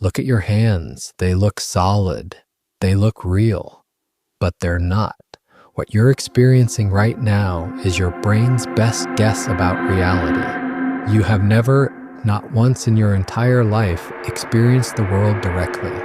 Look at your hands. They look solid. They look real. But they're not. What you're experiencing right now is your brain's best guess about reality. You have never, not once in your entire life, experienced the world directly.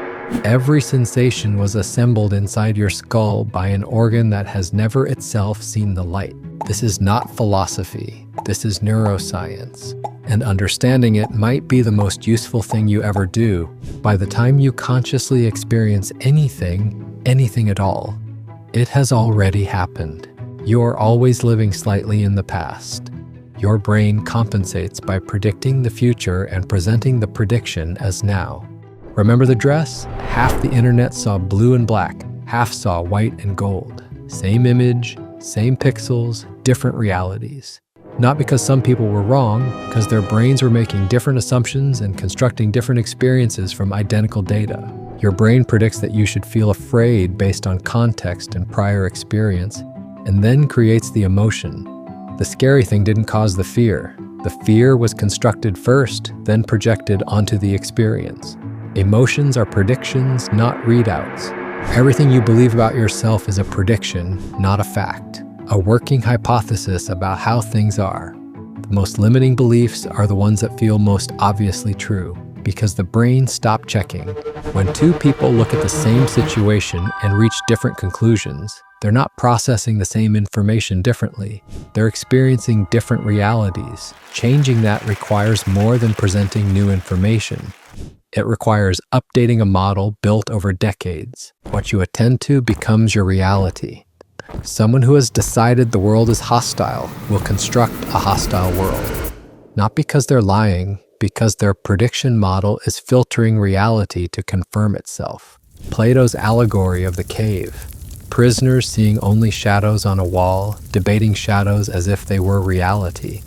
Every sensation was assembled inside your skull by an organ that has never itself seen the light. This is not philosophy. This is neuroscience. And understanding it might be the most useful thing you ever do. By the time you consciously experience anything at all, it has already happened. You're always living slightly in the past. Your brain compensates by predicting the future and presenting the prediction as now. Remember the dress? Half the internet saw blue and black, half saw white and gold. Same image, same pixels, different realities. Not because some people were wrong, because their brains were making different assumptions and constructing different experiences from identical data. Your brain predicts that you should feel afraid based on context and prior experience, and then creates the emotion. The scary thing didn't cause the fear. The fear was constructed first, then projected onto the experience. Emotions are predictions, not readouts. Everything you believe about yourself is a prediction, not a fact. A working hypothesis about how things are. The most limiting beliefs are the ones that feel most obviously true, because the brain stopped checking. When two people look at the same situation and reach different conclusions, they're not processing the same information differently. They're experiencing different realities. Changing that requires more than presenting new information. It requires updating a model built over decades. What you attend to becomes your reality. Someone who has decided the world is hostile will construct a hostile world. Not because they're lying, because their prediction model is filtering reality to confirm itself. Plato's allegory of the cave. Prisoners seeing only shadows on a wall, debating shadows as if they were reality.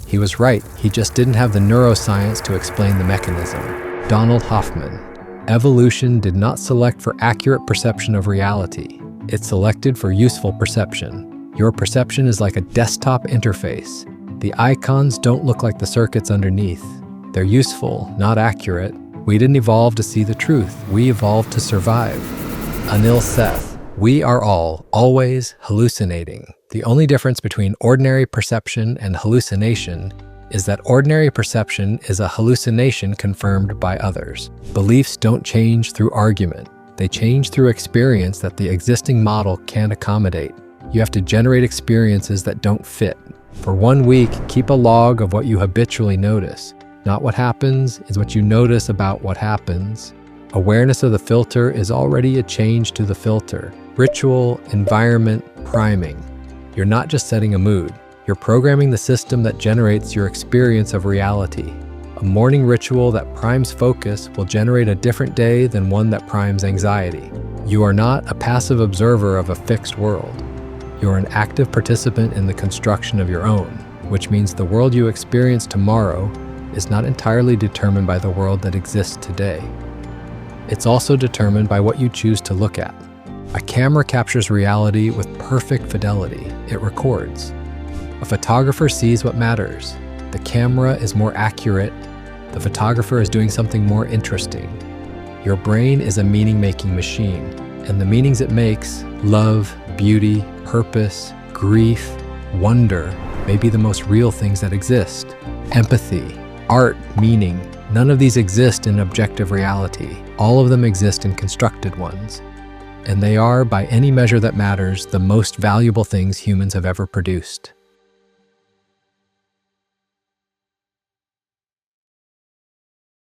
He was right, he just didn't have the neuroscience to explain the mechanism. Donald Hoffman. Evolution did not select for accurate perception of reality. It selected for useful perception. Your perception is like a desktop interface. The icons don't look like the circuits underneath. They're useful, not accurate. We didn't evolve to see the truth. We evolved to survive. Anil Seth. We are all, always, hallucinating. The only difference between ordinary perception and hallucination is that ordinary perception is a hallucination confirmed by others. Beliefs don't change through argument. They change through experience that the existing model can't accommodate. You have to generate experiences that don't fit. For 1 week, keep a log of what you habitually notice. Not what happens is what you notice about what happens. Awareness of the filter is already a change to the filter. Ritual, environment, priming. You're not just setting a mood. You're programming the system that generates your experience of reality. A morning ritual that primes focus will generate a different day than one that primes anxiety. You are not a passive observer of a fixed world. You're an active participant in the construction of your own, which means the world you experience tomorrow is not entirely determined by the world that exists today. It's also determined by what you choose to look at. A camera captures reality with perfect fidelity. It records. A photographer sees what matters. The camera is more accurate. The photographer is doing something more interesting. Your brain is a meaning-making machine, and the meanings it makes, love, beauty, purpose, grief, wonder, may be the most real things that exist. Empathy, art, meaning, none of these exist in objective reality. All of them exist in constructed ones. And they are, by any measure that matters, the most valuable things humans have ever produced.